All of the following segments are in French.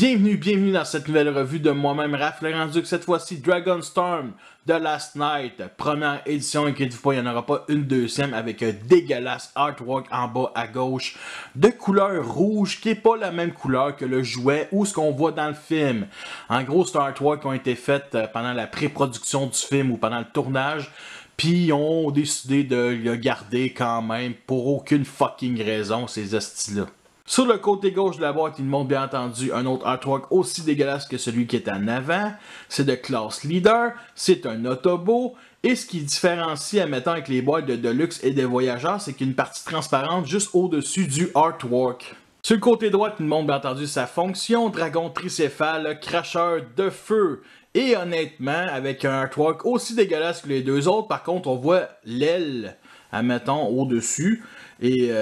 Bienvenue dans cette nouvelle revue de moi-même, Raph le Rendu, cette fois-ci Dragonstorm de Last Night, première édition, inquiétez-vous pas, il n'y en aura pas une deuxième avec un dégueulasse artwork en bas à gauche de couleur rouge qui n'est pas la même couleur que le jouet ou ce qu'on voit dans le film. En gros, c'est un artwork qui ont été fait pendant la pré-production du film ou pendant le tournage. Puis ils ont décidé de le garder quand même pour aucune fucking raison, ces hosties-là. Sur le côté gauche de la boîte, il montre bien entendu un autre artwork aussi dégueulasse que celui qui est en avant. C'est de Class Leader, c'est un Autobo. Et ce qui différencie, admettons, avec les boîtes de Deluxe et des Voyageurs, c'est qu'il y a une partie transparente juste au-dessus du artwork. Sur le côté droit, il montre bien entendu sa fonction, dragon tricéphale, cracheur de feu. Et honnêtement, avec un artwork aussi dégueulasse que les deux autres, par contre, on voit l'aile, admettons, au-dessus. Et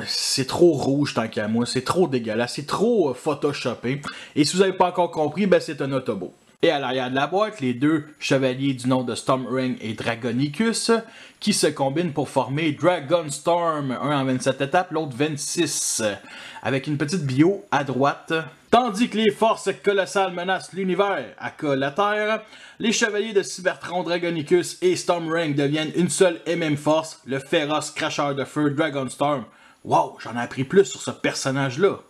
c'est trop rouge tant qu'à moi, c'est trop dégueulasse, c'est trop photoshopé. Et si vous n'avez pas encore compris, ben c'est un Autobo. Et à l'arrière de la boîte, les deux chevaliers du nom de Stormring et Dragonicus qui se combinent pour former Dragonstorm, un en 27 étapes, l'autre 26, avec une petite bio à droite. Tandis que les forces colossales menacent l'univers à la Terre, les chevaliers de Cybertron, Dragonicus et Stormring deviennent une seule et même force, le féroce cracheur de feu Dragonstorm. Wow, j'en ai appris plus sur ce personnage-là.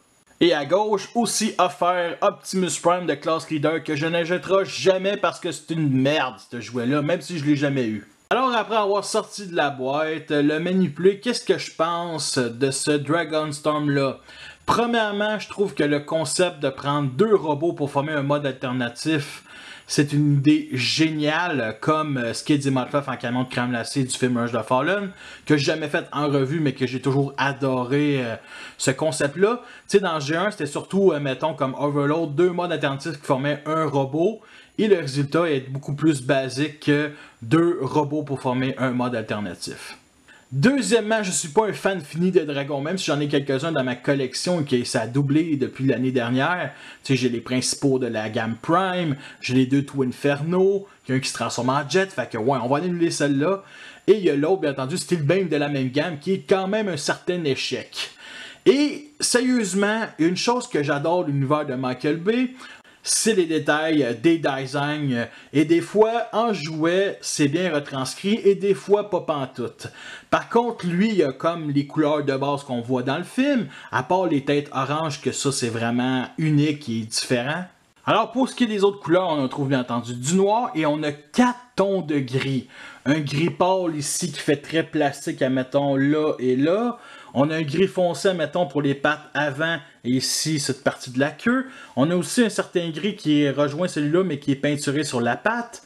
Et à gauche, aussi offert Optimus Prime de Class Leader que je n'achèterai jamais parce que c'est une merde ce jouet-là, même si je l'ai jamais eu. Alors après avoir sorti de la boîte, le manipuler, qu'est-ce que je pense de ce Dragonstorm-là? Premièrement, je trouve que le concept de prendre deux robots pour former un mode alternatif, c'est une idée géniale, comme Skid et Motley en camion de crème glacée du film Rise of the Fallen, que j'ai jamais fait en revue, mais que j'ai toujours adoré ce concept-là. Tu sais, dans G1, c'était surtout, mettons, comme Overload, deux modes alternatifs qui formaient un robot, et le résultat est beaucoup plus basique que deux robots pour former un mode alternatif. Deuxièmement, je suis pas un fan fini de Dragon, même si j'en ai quelques-uns dans ma collection et que ça a doublé depuis l'année dernière. Tu sais, j'ai les principaux de la gamme Prime, j'ai les deux Twin Inferno, il y a un qui se transforme en jet, fait que ouais, on va annuler celle-là. Et il y a l'autre, bien entendu, Steelbeam de la même gamme, qui est quand même un certain échec. Et sérieusement, une chose que j'adore de l'univers de Michael Bay, c'est les détails des designs. Et des fois, en jouet, c'est bien retranscrit et des fois, pas pantoute. Par contre, lui, il a comme les couleurs de base qu'on voit dans le film, à part les têtes oranges, que ça, c'est vraiment unique et différent. Alors, pour ce qui est des autres couleurs, on trouve bien entendu du noir et on a 4 tons de gris. Un gris pâle ici qui fait très plastique, admettons, là et là. On a un gris foncé, mettons, pour les pattes avant et ici, cette partie de la queue. On a aussi un certain gris qui rejoint celui-là, mais qui est peinturé sur la patte.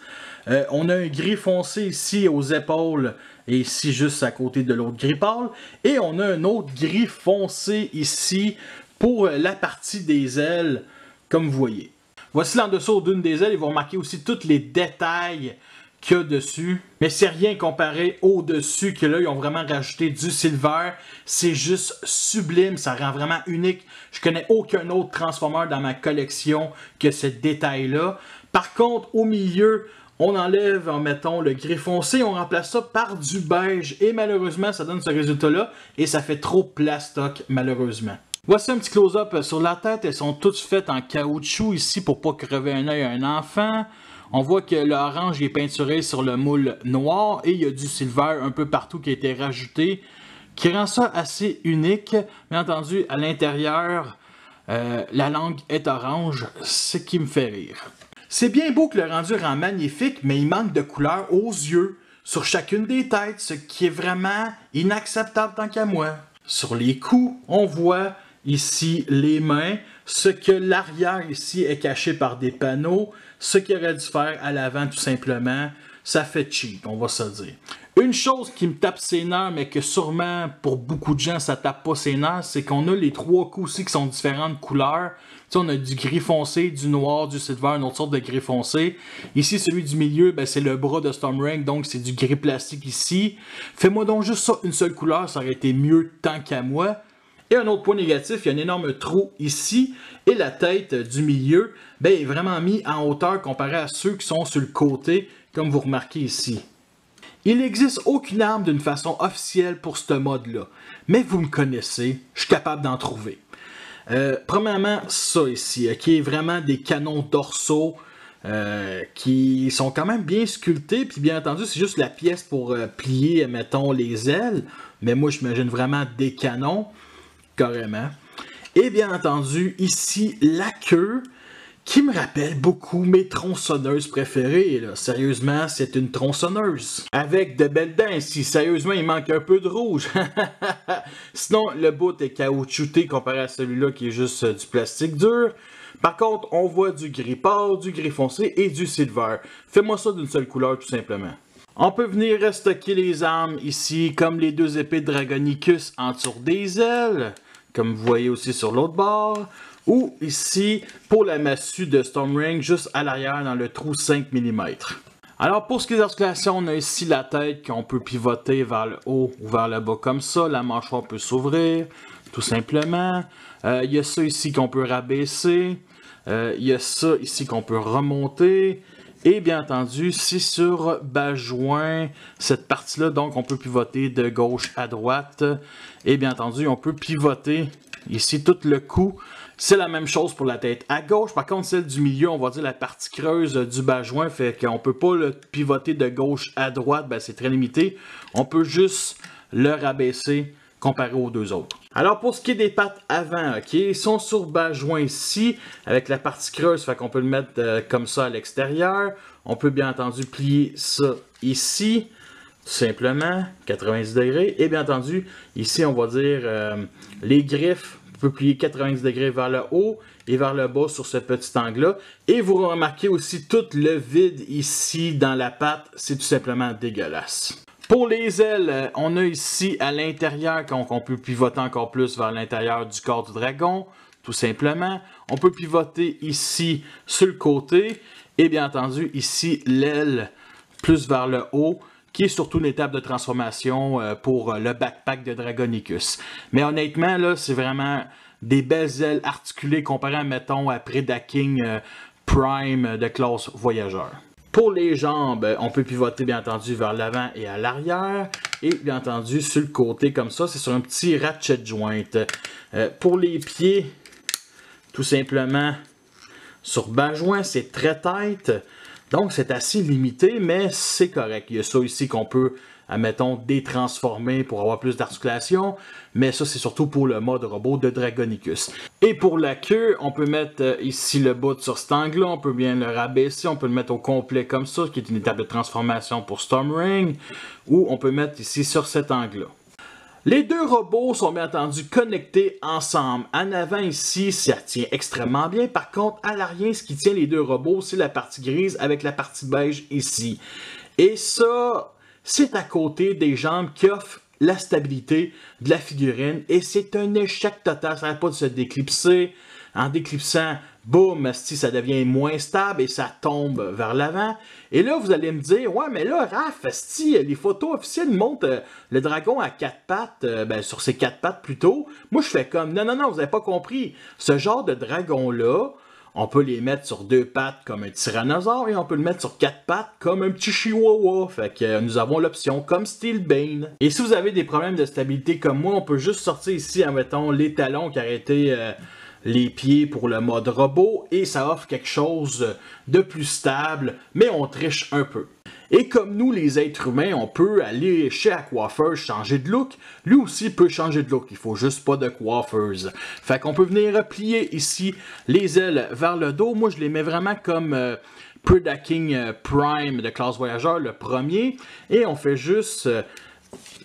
On a un gris foncé ici aux épaules et ici, juste à côté de l'autre gris pâle. Et on a un autre gris foncé ici pour la partie des ailes, comme vous voyez. Voici l'en dessous d'une des ailes et vous remarquez aussi tous les détails qu'il y a dessus, mais c'est rien comparé au-dessus que là, ils ont vraiment rajouté du silver. C'est juste sublime, ça rend vraiment unique. Je connais aucun autre Transformer dans ma collection que ce détail-là. Par contre, au milieu, on enlève, mettons, le gris foncé, on remplace ça par du beige. Et malheureusement, ça donne ce résultat-là et ça fait trop plastoc, malheureusement. Voici un petit close-up sur la tête. Elles sont toutes faites en caoutchouc ici pour pas crever un œil à un enfant. On voit que l'orange est peinturé sur le moule noir et il y a du silver un peu partout qui a été rajouté, qui rend ça assez unique. Bien entendu, à l'intérieur, la langue est orange, ce qui me fait rire. C'est bien beau que le rendu rend magnifique, mais il manque de couleur aux yeux sur chacune des têtes, ce qui est vraiment inacceptable tant qu'à moi. Sur les coups, on voit ici les mains, ce que l'arrière ici est caché par des panneaux, ce qu'il aurait dû faire à l'avant tout simplement, ça fait cheap, on va se dire. Une chose qui me tape ses nerfs, mais que sûrement pour beaucoup de gens ça tape pas ses nerfs, c'est qu'on a les trois coups aussi qui sont différentes couleurs. Tu sais, on a du gris foncé, du noir, du silver, une autre sorte de gris foncé. Ici, celui du milieu, ben, c'est le bras de Stormring, donc c'est du gris plastique ici. Fais-moi donc juste ça, une seule couleur, ça aurait été mieux tant qu'à moi. Et un autre point négatif, il y a un énorme trou ici, et la tête du milieu ben, est vraiment mis en hauteur comparé à ceux qui sont sur le côté, comme vous remarquez ici. Il n'existe aucune arme d'une façon officielle pour ce mode-là, mais vous me connaissez, je suis capable d'en trouver. Premièrement, ça ici, qui est vraiment des canons dorsaux qui sont quand même bien sculptés. Puis bien entendu, c'est juste la pièce pour plier, mettons, les ailes. Mais moi, j'imagine vraiment des canons, carrément. Et bien entendu, ici, la queue, qui me rappelle beaucoup mes tronçonneuses préférées. Là. Sérieusement, c'est une tronçonneuse. Avec de belles dents ici. Sérieusement, il manque un peu de rouge. Sinon, le bout est caoutchouté comparé à celui-là qui est juste du plastique dur. Par contre, on voit du gris pâle, du gris foncé et du silver. Fais-moi ça d'une seule couleur, tout simplement. On peut venir restocker les armes ici, comme les deux épées de Dragonicus en dessous des ailes, comme vous voyez aussi sur l'autre bord. Ou ici, pour la massue de Stormring, juste à l'arrière dans le trou 5 mm. Alors pour ce qui est d'articulation, on a ici la tête qu'on peut pivoter vers le haut ou vers le bas comme ça. La mâchoire peut s'ouvrir, tout simplement. Il y a ça ici qu'on peut rabaisser. Il y a ça ici qu'on peut remonter. Et bien entendu, c'est sur bas joint, cette partie-là, donc on peut pivoter de gauche à droite. Et bien entendu, on peut pivoter ici tout le cou. C'est la même chose pour la tête à gauche. Par contre, celle du milieu, on va dire la partie creuse du bas joint, fait qu'on ne peut pas le pivoter de gauche à droite, ben, c'est très limité. On peut juste le rabaisser comparé aux deux autres. Alors pour ce qui est des pattes avant, ok, ils sont sur bas joint ici, avec la partie creuse, fait qu'on peut le mettre comme ça à l'extérieur. On peut bien entendu plier ça ici, tout simplement, 90 degrés. Et bien entendu, ici on va dire les griffes, on peut plier 90 degrés vers le haut et vers le bas sur ce petit angle-là. Et vous remarquez aussi tout le vide ici dans la patte, c'est tout simplement dégueulasse. Pour les ailes, on a ici à l'intérieur, qu'on peut pivoter encore plus vers l'intérieur du corps du dragon, tout simplement. On peut pivoter ici sur le côté et bien entendu ici l'aile plus vers le haut, qui est surtout une étape de transformation pour le backpack de Dragonicus. Mais honnêtement, là, c'est vraiment des belles ailes articulées comparées, mettons, à Predaking Prime de classe voyageur. Pour les jambes, on peut pivoter bien entendu vers l'avant et à l'arrière. Et bien entendu sur le côté comme ça, c'est sur un petit ratchet joint. Pour les pieds, tout simplement sur bas joint, c'est très tight. Donc c'est assez limité, mais c'est correct. Il y a ça ici qu'on peut, admettons, détransformer pour avoir plus d'articulation. Mais ça, c'est surtout pour le mode robot de Dragonicus. Et pour la queue, on peut mettre ici le bout sur cet angle-là. On peut bien le rabaisser. On peut le mettre au complet comme ça, qui est une étape de transformation pour Stormring. Ou on peut mettre ici sur cet angle-là. Les deux robots sont bien entendu connectés ensemble. En avant ici, ça tient extrêmement bien. Par contre, à l'arrière, ce qui tient les deux robots, c'est la partie grise avec la partie beige ici. Et ça, c'est à côté des jambes qui offrent la stabilité de la figurine. Et c'est un échec total. Ça n'arrête pas de se déclipser. En déclipsant, boum, ça devient moins stable et ça tombe vers l'avant. Et là, vous allez me dire, ouais, mais là, Raph, les photos officielles montrent le dragon à quatre pattes, sur ses quatre pattes plutôt. Moi, je fais comme, non, vous n'avez pas compris. Ce genre de dragon-là, on peut les mettre sur deux pattes comme un tyrannosaure et on peut le mettre sur quatre pattes comme un petit chihuahua. Fait que nous avons l'option comme Steelbane. Et si vous avez des problèmes de stabilité comme moi, on peut juste sortir ici, admettons, les talons qui arrêtaient les pieds pour le mode robot et ça offre quelque chose de plus stable, mais on triche un peu. Et comme nous, les êtres humains, on peut aller chez la coiffeuse changer de look. Lui aussi peut changer de look, il faut juste pas de coiffeuse. Fait qu'on peut venir plier ici les ailes vers le dos. Moi, je les mets vraiment comme Predaking Prime de classe voyageur, le premier. Et on fait juste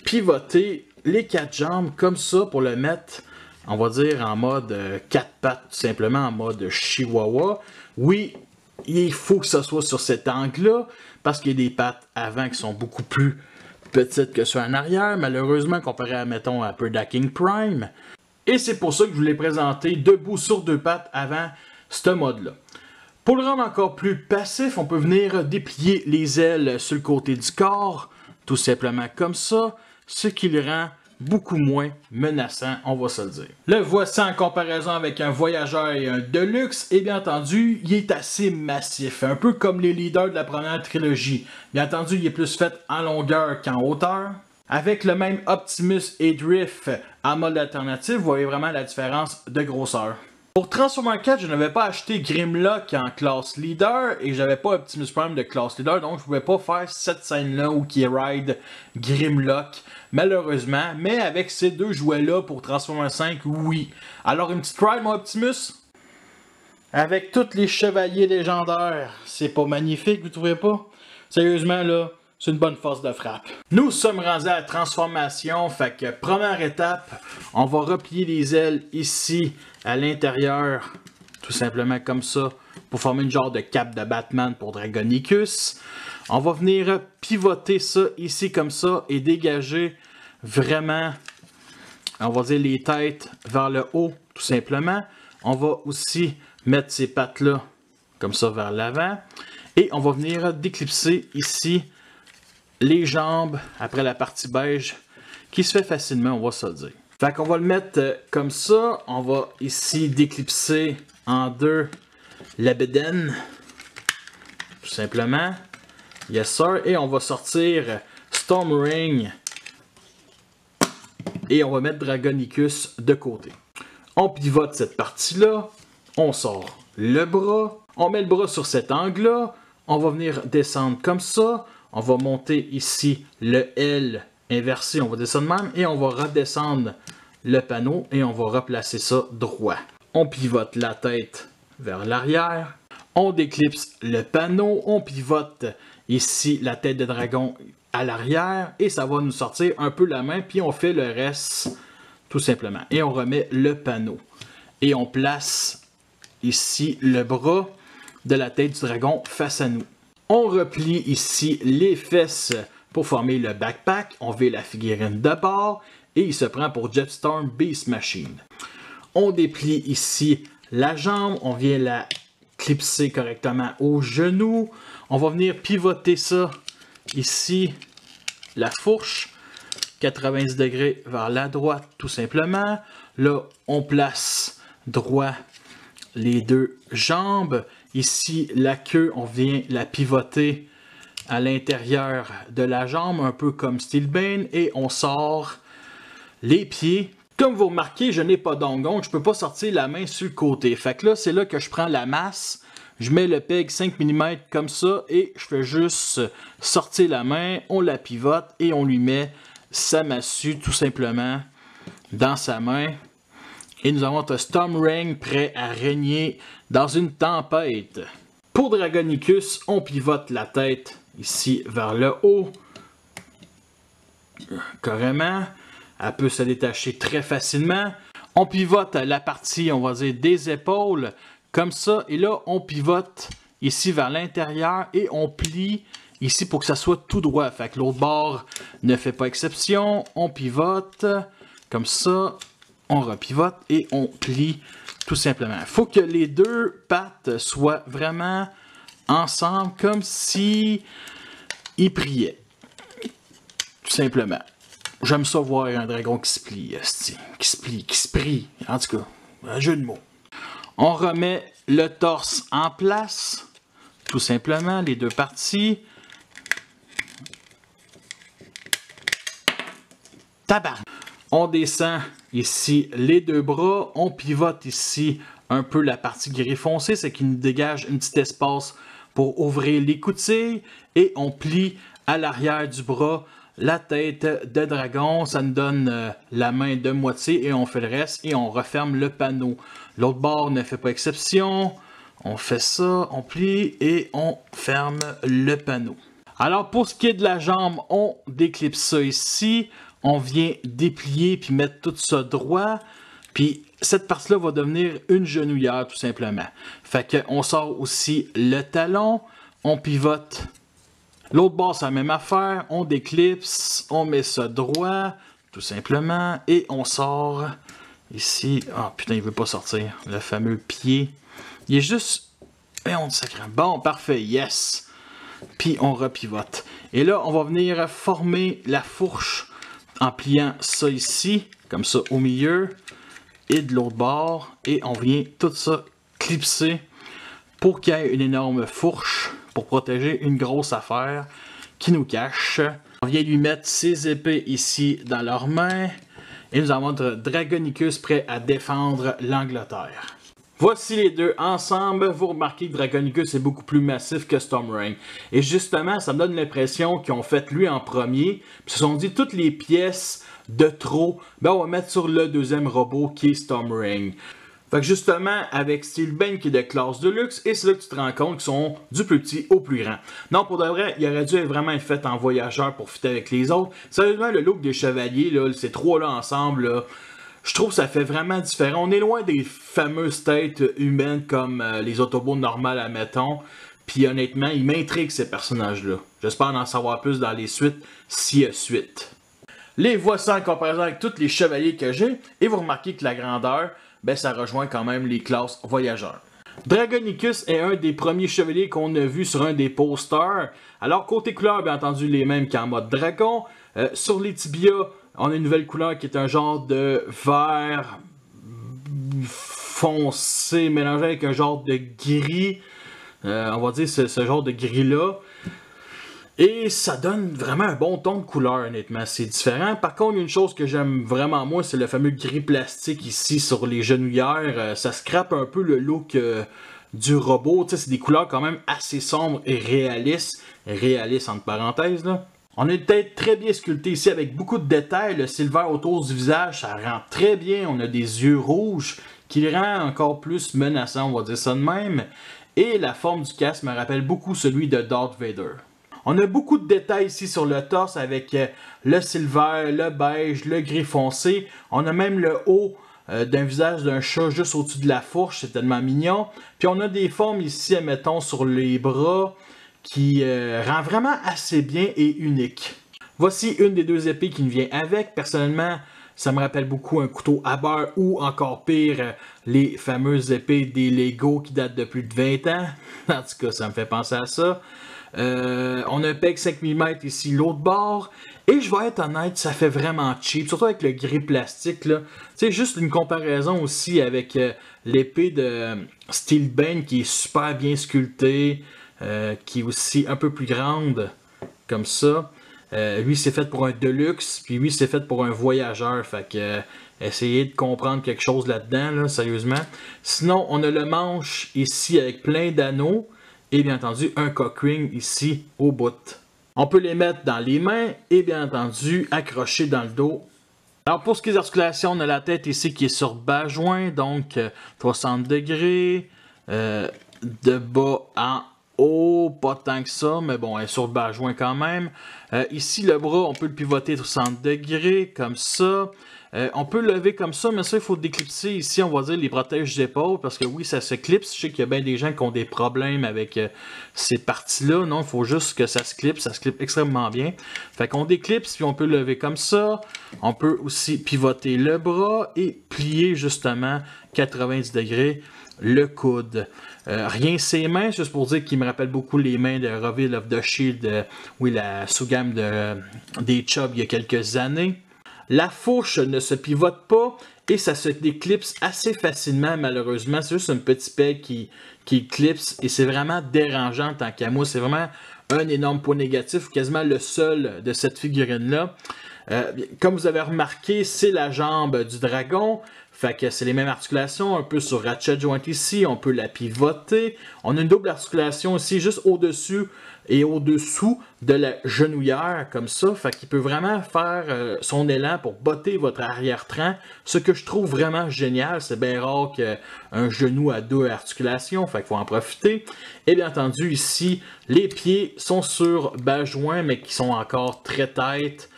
pivoter les quatre jambes comme ça pour le mettre, on va dire, en mode quatre pattes, tout simplement en mode chihuahua. Oui, il faut que ça soit sur cet angle-là, parce qu'il y a des pattes avant qui sont beaucoup plus petites que ceux en arrière, malheureusement, comparé à, mettons, à Predaking Prime. Et c'est pour ça que je vous l'ai présenté debout sur deux pattes avant ce mode-là. Pour le rendre encore plus passif, on peut venir déplier les ailes sur le côté du corps, tout simplement comme ça, ce qui le rend beaucoup moins menaçant, on va se le dire. Le voici en comparaison avec un voyageur et un deluxe, et bien entendu, il est assez massif, un peu comme les leaders de la première trilogie. Bien entendu, il est plus fait en longueur qu'en hauteur. Avec le même Optimus et Drift en mode alternatif, vous voyez vraiment la différence de grosseur. Pour Transformers 4, je n'avais pas acheté Grimlock en classe leader et j'avais pas Optimus Prime de classe leader, donc je pouvais pas faire cette scène-là où qui ride Grimlock, malheureusement. Mais avec ces deux jouets-là pour Transformers 5, oui. Alors une petite ride, mon Optimus? Avec tous les chevaliers légendaires, c'est pas magnifique, vous trouvez pas? Sérieusement, là, c'est une bonne force de frappe. Nous sommes rendus à la transformation, fait que première étape, on va replier les ailes ici à l'intérieur, tout simplement comme ça, pour former une genre de cape de Batman pour Dragonicus. On va venir pivoter ça ici comme ça et dégager vraiment, on va dire les têtes vers le haut, tout simplement. On va aussi mettre ces pattes-là comme ça vers l'avant. Et on va venir déclipser ici les jambes après la partie beige qui se fait facilement, on va se le dire. Fait qu'on va le mettre comme ça. On va ici déclipser en deux la bédaine. Tout simplement. Yes sir. Et on va sortir Stormring. Et on va mettre Dragonicus de côté. On pivote cette partie-là. On sort le bras. On met le bras sur cet angle-là. On va venir descendre comme ça. On va monter ici le L inversé. On va descendre même. Et on va redescendre le panneau. Et on va replacer ça droit. On pivote la tête vers l'arrière. On déclipse le panneau. On pivote ici la tête de dragon à l'arrière. Et ça va nous sortir un peu la main. Puis on fait le reste tout simplement. Et on remet le panneau. Et on place ici le bras de la tête du dragon face à nous. On replie ici les fesses pour former le backpack. On met la figurine de bord et il se prend pour Jetstorm Beast Machine. On déplie ici la jambe. On vient la clipser correctement au genou. On va venir pivoter ça ici, la fourche, 90 degrés vers la droite tout simplement. Là, on place droit les deux jambes. Ici, la queue, on vient la pivoter à l'intérieur de la jambe, un peu comme Steelbane, et on sort les pieds. Comme vous remarquez, je n'ai pas d'ongle, je ne peux pas sortir la main sur le côté. Fait que là, c'est là que je prends la masse, je mets le peg 5 mm comme ça, et je fais juste sortir la main, on la pivote, et on lui met sa massue tout simplement dans sa main. Et nous avons un Stormring prêt à régner dans une tempête. Pour Dragonicus, on pivote la tête ici vers le haut. Carrément. Elle peut se détacher très facilement. On pivote la partie, on va dire, des épaules. Comme ça. Et là, on pivote ici vers l'intérieur. Et on plie ici pour que ça soit tout droit. Fait que l'autre bord ne fait pas exception. On pivote comme ça. On repivote et on plie tout simplement. Il faut que les deux pattes soient vraiment ensemble comme si ils priaient. Tout simplement. J'aime ça voir un dragon qui se plie, qui se prie. En tout cas, un jeu de mots. On remet le torse en place. Tout simplement, les deux parties. Tabarnak. On descend ici les deux bras, on pivote ici un peu la partie gris foncé, c'est qu'il nous dégage un petit espace pour ouvrir les coutilles et on plie à l'arrière du bras la tête de dragon, ça nous donne la main de moitié et on fait le reste et on referme le panneau. L'autre bord ne fait pas exception, on fait ça, on plie et on ferme le panneau. Alors pour ce qui est de la jambe, on déclipse ça ici. On vient déplier puis mettre tout ça droit. Puis cette partie-là va devenir une genouillère tout simplement. Fait qu'on sort aussi le talon. On pivote. L'autre bord, c'est la même affaire. On déclipse. On met ça droit. Tout simplement. Et on sort ici. Ah oh, putain, il veut pas sortir. Le fameux pied. Il est juste... Et on sacre. Bon, parfait. Yes. Puis on repivote. Et là, on va venir former la fourche. En pliant ça ici, comme ça au milieu, et de l'autre bord, et on vient tout ça clipser pour qu'il y ait une énorme fourche pour protéger une grosse affaire qui nous cache. On vient lui mettre ses épées ici dans leurs mains. Et nous avons notre Dragonicus prêt à défendre l'Angleterre. Voici les deux ensemble. Vous remarquez que Dragonicus est beaucoup plus massif que Stormreign. Et justement, ça me donne l'impression qu'ils ont fait lui en premier. Puis ils se sont dit toutes les pièces de trop, ben on va mettre sur le deuxième robot qui est Stormreign. Fait que justement, avec Steelbane qui est de classe de luxe, et c'est là que tu te rends compte qu'ils sont du plus petit au plus grand. Non, pour de vrai, il aurait dû vraiment être fait en voyageur pour fitter avec les autres. Sérieusement, le look des chevaliers, là, ces trois-là ensemble, là, je trouve que ça fait vraiment différent. On est loin des fameuses têtes humaines comme les Autobots normales, admettons. Puis honnêtement, ils m'intriguent ces personnages-là. J'espère en savoir plus dans les suites, s'il y a suite. Les voici en comparaison avec tous les chevaliers que j'ai. Et vous remarquez que la grandeur, ben ça rejoint quand même les classes voyageurs. Dragonicus est un des premiers chevaliers qu'on a vu sur un des posters. Alors côté couleur, bien entendu, les mêmes qu'en mode dragon. Sur les tibias, on a une nouvelle couleur qui est un genre de vert foncé mélangé avec un genre de gris. On va dire ce genre de gris-là. Et ça donne vraiment un bon ton de couleur, honnêtement. C'est différent. Par contre, une chose que j'aime vraiment moi, c'est le fameux gris plastique ici sur les genouillères. Ça scrape un peu le look du robot. C'est des couleurs quand même assez sombres et réalistes. Réalistes entre parenthèses, là. On a une tête très bien sculptée ici avec beaucoup de détails. Le silver autour du visage, ça rend très bien. On a des yeux rouges qui le rend encore plus menaçant, on va dire ça de même. Et la forme du casque me rappelle beaucoup celui de Darth Vader. On a beaucoup de détails ici sur le torse avec le silver, le beige, le gris foncé. On a même le haut d'un visage d'un chat juste au-dessus de la fourche, c'est tellement mignon. Puis on a des formes ici, admettons, sur les bras qui rend vraiment assez bien et unique. Voici une des deux épées qui nous vient avec. Personnellement, ça me rappelle beaucoup un couteau à beurre ou encore pire, les fameuses épées des Lego qui datent de plus de 20 ans. En tout cas, ça me fait penser à ça. On a un PEG 5 mm ici, l'autre bord. Et je vais être honnête, ça fait vraiment cheap, surtout avec le gris plastique. C'est juste une comparaison aussi avec l'épée de Steelbane qui est super bien sculptée, qui est aussi un peu plus grande, comme ça. Lui, c'est fait pour un Deluxe, puis lui, c'est fait pour un voyageur. Fait que essayez de comprendre quelque chose là-dedans, là, sérieusement. Sinon, on a le manche ici avec plein d'anneaux. Et bien entendu, un cock ring ici au bout. On peut les mettre dans les mains et bien entendu, accrocher dans le dos. Alors pour ce qui est d'articulation, on a la tête ici qui est sur bas joint, donc 60 degrés. De bas en haut, pas tant que ça, mais bon, elle est sur bas joint quand même. Ici, le bras, on peut le pivoter 60 degrés, comme ça. On peut le lever comme ça, mais ça, il faut déclipser ici, on va dire, les protèges d'épaules, parce que oui, ça se clipse. Je sais qu'il y a bien des gens qui ont des problèmes avec ces parties-là. Non, il faut juste que ça se clip extrêmement bien. Fait qu'on déclipse, puis on peut le lever comme ça. On peut aussi pivoter le bras et plier justement 90 degrés le coude. Rien ses mains, juste pour dire qu'il me rappelle beaucoup les mains de Reveal of the Shield, oui, la sous-gamme des Chubb il y a quelques années. La fourche ne se pivote pas et ça se déclipse assez facilement, malheureusement. C'est juste un petit peg qui clipse et c'est vraiment dérangeant tant qu'à moi. C'est vraiment un énorme point négatif, quasiment le seul de cette figurine-là. Comme vous avez remarqué, c'est la jambe du dragon. Fait que c'est les mêmes articulations, un peu sur Ratchet Joint ici, on peut la pivoter. On a une double articulation ici, juste au-dessus et au-dessous de la genouillère, comme ça. Fait qu'il peut vraiment faire son élan pour botter votre arrière-train. Ce que je trouve vraiment génial, c'est bien rare qu'un genou a deux articulations, fait qu'il faut en profiter. Et bien entendu, ici, les pieds sont sur bas joint, mais qui sont encore très tight.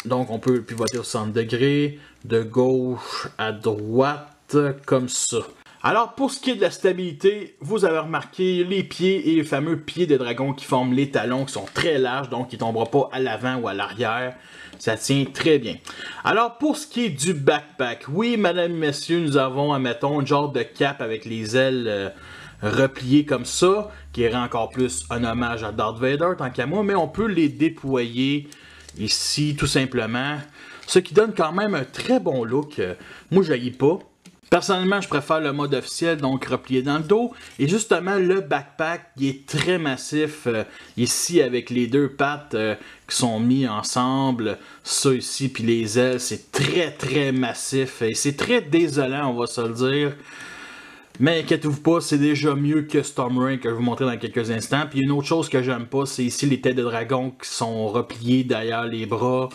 Donc on peut pivoter au 60 degrés, de gauche à droite, comme ça. Alors pour ce qui est de la stabilité, vous avez remarqué les pieds et les fameux pieds de dragon qui forment les talons, qui sont très larges, donc qui ne tomberont pas à l'avant ou à l'arrière. Ça tient très bien. Alors pour ce qui est du backpack, oui mesdames et messieurs, nous avons, admettons, un genre de cape avec les ailes repliées comme ça, qui rend encore plus un hommage à Darth Vader tant qu'à moi, mais on peut les déployer ici, tout simplement. Ce qui donne quand même un très bon look. Moi, je n'haïs pas. Personnellement, je préfère le mode officiel, donc replié dans le dos. Et justement, le backpack, il est très massif ici avec les deux pattes qui sont mis ensemble. Ça ici, puis les ailes, c'est très massif. Et c'est très désolant, on va se le dire. Mais inquiétez-vous pas, c'est déjà mieux que Stormreign que je vais vous montrer dans quelques instants. Puis une autre chose que j'aime pas, c'est ici les têtes de dragon qui sont repliées derrière les bras.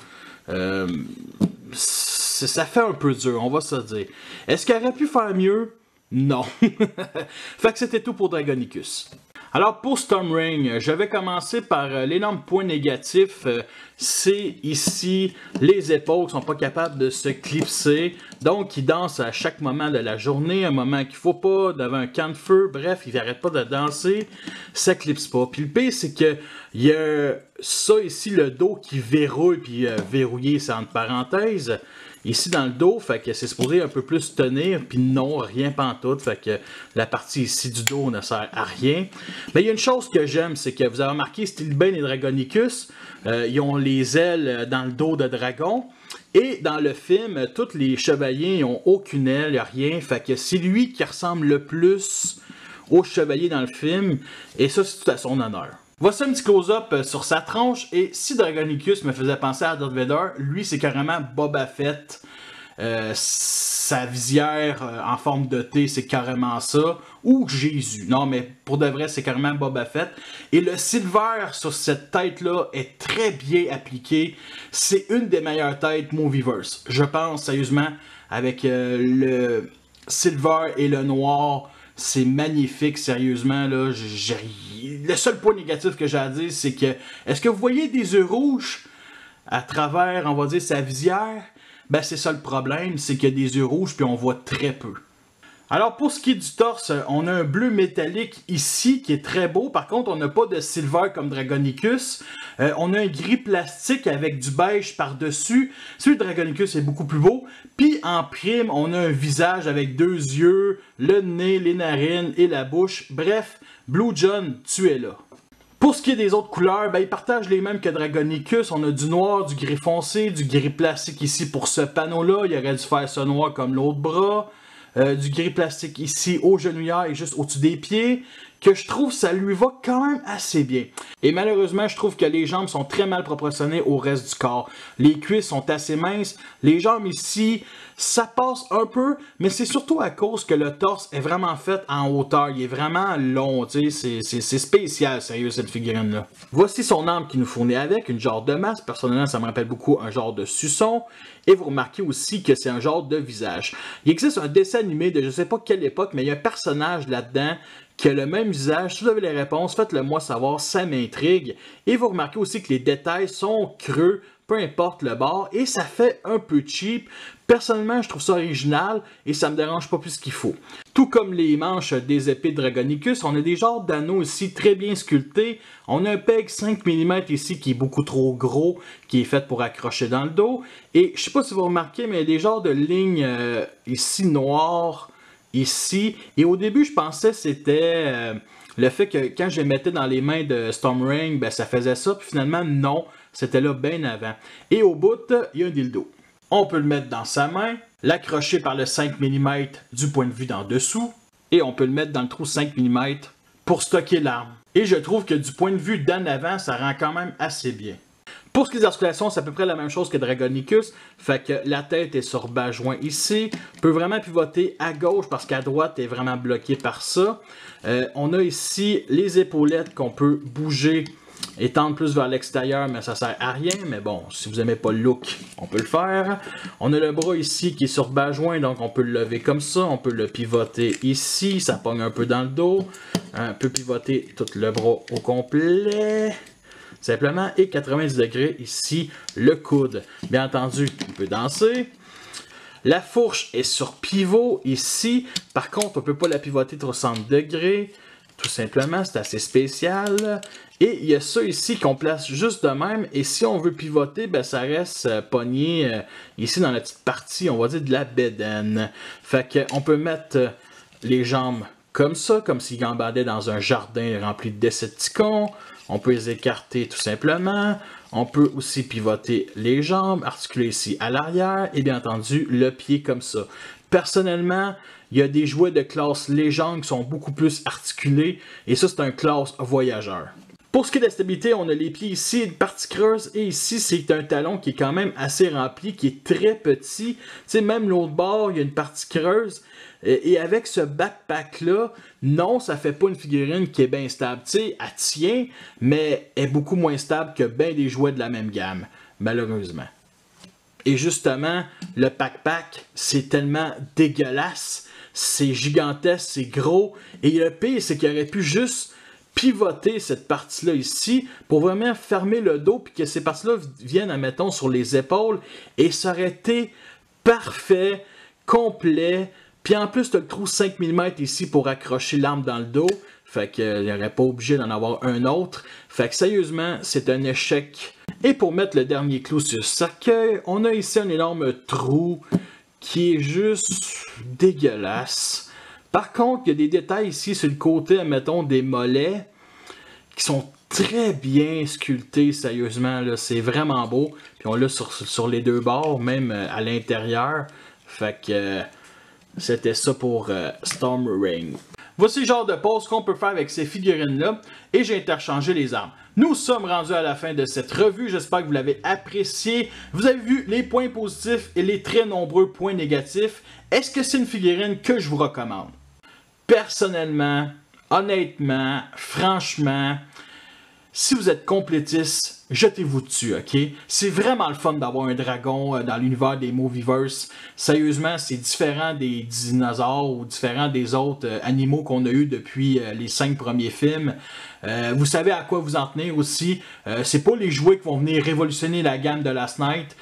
Ça fait un peu dur, on va se dire. Est-ce qu'il aurait pu faire mieux? Non. Fait que c'était tout pour Dragonicus. Alors pour Stormreign, je vais commencer par l'énorme point négatif. C'est ici, les épaules sont pas capables de se clipser. Donc il danse à chaque moment de la journée, un moment qu'il faut pas, devant un camp de feu. Bref, il n'arrête pas de danser, ça clipse pas. Puis le pire, c'est que il y a ça ici, le dos qui verrouille, puis verrouillé, c'est entre parenthèses. Ici dans le dos, fait que c'est supposé un peu plus tenir, puis non, rien pantoute, fait que la partie ici du dos ne sert à rien. Mais il y a une chose que j'aime, c'est que vous avez remarqué, Stilbane et Dragonicus, ils ont les ailes dans le dos de dragon. Et dans le film, tous les chevaliers n'ont aucune aile, rien, fait que c'est lui qui ressemble le plus au chevalier dans le film, et ça c'est tout à son honneur. Voici un petit close-up sur sa tronche, et si Dragonicus me faisait penser à Darth Vader, lui c'est carrément Boba Fett. Sa visière en forme de T, c'est carrément ça. Ou Jésus. Non, mais pour de vrai, c'est carrément Boba Fett. Et le silver sur cette tête-là est très bien appliqué. C'est une des meilleures têtes Movieverse. Je pense, sérieusement, avec le silver et le noir, c'est magnifique, sérieusement. Là, le seul point négatif que j'ai à dire, c'est que, est-ce que vous voyez des yeux rouges à travers, on va dire, sa visière? Ben c'est ça le problème, c'est qu'il y a des yeux rouges puis on voit très peu. Alors pour ce qui est du torse, on a un bleu métallique ici qui est très beau. Par contre, on n'a pas de silver comme Dragonicus. On a un gris plastique avec du beige par-dessus. Celui de Dragonicus est beaucoup plus beau. Puis en prime, on a un visage avec deux yeux, le nez, les narines et la bouche. Bref, Blue John, tu es là. Pour ce qui est des autres couleurs, ben, ils partagent les mêmes que Dragonicus. On a du noir, du gris foncé, du gris plastique ici pour ce panneau-là. Il aurait dû faire ce noir comme l'autre bras. Du gris plastique ici au genouillère et juste au-dessus des pieds. Que je trouve ça lui va quand même assez bien. Et malheureusement, je trouve que les jambes sont très mal proportionnées au reste du corps. Les cuisses sont assez minces. Les jambes ici, ça passe un peu, mais c'est surtout à cause que le torse est vraiment fait en hauteur. Il est vraiment long, tu sais, c'est spécial, sérieux, cette figurine-là. Voici son arme qui nous fournit avec, une genre de masse. Personnellement, ça me rappelle beaucoup un genre de suçon. Et vous remarquez aussi que c'est un genre de visage. Il existe un dessin animé de je sais pas quelle époque, mais il y a un personnage là-dedans qui a le même visage. Si vous avez les réponses, faites-le moi savoir, ça m'intrigue. Et vous remarquez aussi que les détails sont creux, peu importe le bord, et ça fait un peu cheap. Personnellement, je trouve ça original et ça me dérange pas plus qu'il faut. Tout comme les manches des épées de Dragonicus, on a des genres d'anneaux ici très bien sculptés. On a un peg 5 mm ici qui est beaucoup trop gros, qui est fait pour accrocher dans le dos. Et je sais pas si vous remarquez, mais il y a des genres de lignes ici noires, ici. Et au début, je pensais que c'était le fait que quand je les mettais dans les mains de Stormreign, ben, ça faisait ça. Puis finalement, non, c'était là bien avant. Et au bout, il y a un dildo. On peut le mettre dans sa main, l'accrocher par le 5 mm du point de vue d'en dessous, et on peut le mettre dans le trou 5 mm pour stocker l'arme. Et je trouve que du point de vue d'en avant, ça rend quand même assez bien. Pour ce qui est des articulations, c'est à peu près la même chose que Dragonicus, fait que la tête est sur bas joint ici, peut vraiment pivoter à gauche parce qu'à droite est vraiment bloqué par ça. On a ici les épaulettes qu'on peut bouger et tendre plus vers l'extérieur, mais ça sert à rien. Mais bon, si vous n'aimez pas le look, on peut le faire. On a le bras ici qui est sur bas joint, donc on peut le lever comme ça. On peut le pivoter ici, ça pogne un peu dans le dos. On peut pivoter tout le bras au complet. Simplement, et 90 degrés ici, le coude. Bien entendu, on peut danser. La fourche est sur pivot ici. Par contre, on ne peut pas la pivoter 360 degrés. Tout simplement, c'est assez spécial. Et il y a ça ici qu'on place juste de même. Et si on veut pivoter, ben, ça reste pogné ici dans la petite partie, on va dire, de la bédaine. Fait qu'on peut mettre les jambes comme ça, comme s'ils gambadaient dans un jardin rempli de Decepticons. On peut les écarter tout simplement. On peut aussi pivoter les jambes, articuler ici à l'arrière et bien entendu le pied comme ça. Personnellement, il y a des jouets de classe légende qui sont beaucoup plus articulés, et ça, c'est un classe voyageur. Pour ce qui est de la stabilité, on a les pieds ici, une partie creuse, et ici, c'est un talon qui est quand même assez rempli, qui est très petit. Tu sais, même l'autre bord, il y a une partie creuse. Et avec ce backpack-là, non, ça fait pas une figurine qui est bien stable. Tu sais, elle tient, mais elle est beaucoup moins stable que bien des jouets de la même gamme, malheureusement. Et justement, le backpack, c'est tellement dégueulasse, c'est gigantesque, c'est gros. Et le pire, c'est qu'il aurait pu juste pivoter cette partie-là ici pour vraiment fermer le dos puis que ces parties-là viennent, admettons, sur les épaules. Et ça aurait été parfait, complet. Puis en plus, tu as le trou 5 mm ici pour accrocher l'arme dans le dos. Fait qu'il n'y aurait pas obligé d'en avoir un autre. Fait que sérieusement, c'est un échec. Et pour mettre le dernier clou sur ce cercueil, on a ici un énorme trou qui est juste dégueulasse. Par contre, il y a des détails ici sur le côté, admettons, des mollets qui sont très bien sculptés, sérieusement. C'est vraiment beau. Puis on l'a sur les deux bords, même à l'intérieur. Fait que c'était ça pour Storm Ring. Voici le genre de pose qu'on peut faire avec ces figurines-là. Et j'ai interchangé les armes. Nous sommes rendus à la fin de cette revue. J'espère que vous l'avez apprécié. Vous avez vu les points positifs et les très nombreux points négatifs. Est-ce que c'est une figurine que je vous recommande? Personnellement, honnêtement, franchement, si vous êtes complétiste, jetez-vous dessus, ok? C'est vraiment le fun d'avoir un dragon dans l'univers des Movieverse. Sérieusement, c'est différent des dinosaures ou différent des autres animaux qu'on a eu depuis les 5 premiers films. Vous savez à quoi vous en tenir aussi. C'est pas les jouets qui vont venir révolutionner la gamme de Last Night.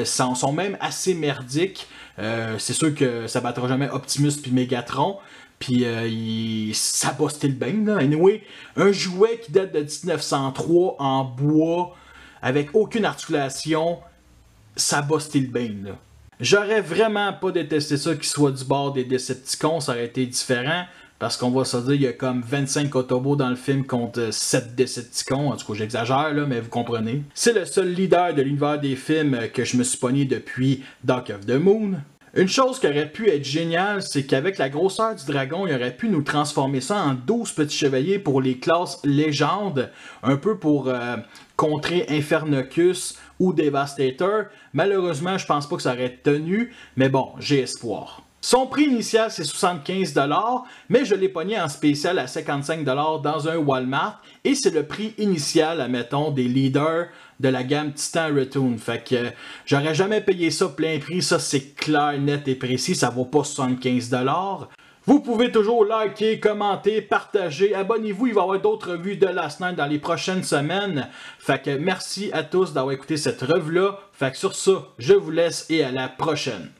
Sont même assez merdiques. C'est sûr que ça battra jamais Optimus puis Megatron. Puis ça bustait le bain, là. Anyway, un jouet qui date de 1903 en bois, avec aucune articulation, ça bustait le bain, là. J'aurais vraiment pas détesté ça qu'il soit du bord des Decepticons, ça aurait été différent. Parce qu'on va se dire, il y a comme 25 Autobots dans le film contre 7 Decepticons. En tout cas, j'exagère, là, mais vous comprenez. C'est le seul leader de l'univers des films que je me suis pogné depuis Dark of the Moon. Une chose qui aurait pu être géniale, c'est qu'avec la grosseur du dragon, il aurait pu nous transformer ça en 12 petits chevaliers pour les classes légendes, un peu pour contrer Infernocus ou Devastator. Malheureusement, je pense pas que ça aurait tenu, mais bon, j'ai espoir. Son prix initial, c'est 75$, mais je l'ai pogné en spécial à 55$ dans un Walmart. Et c'est le prix initial, admettons, des leaders de la gamme Titan Return. Fait que j'aurais jamais payé ça plein prix. Ça, c'est clair, net et précis. Ça vaut pas 75$. Vous pouvez toujours liker, commenter, partager. Abonnez-vous, il va y avoir d'autres revues de Last Night dans les prochaines semaines. Fait que merci à tous d'avoir écouté cette revue-là. Fait que sur ça, je vous laisse et à la prochaine.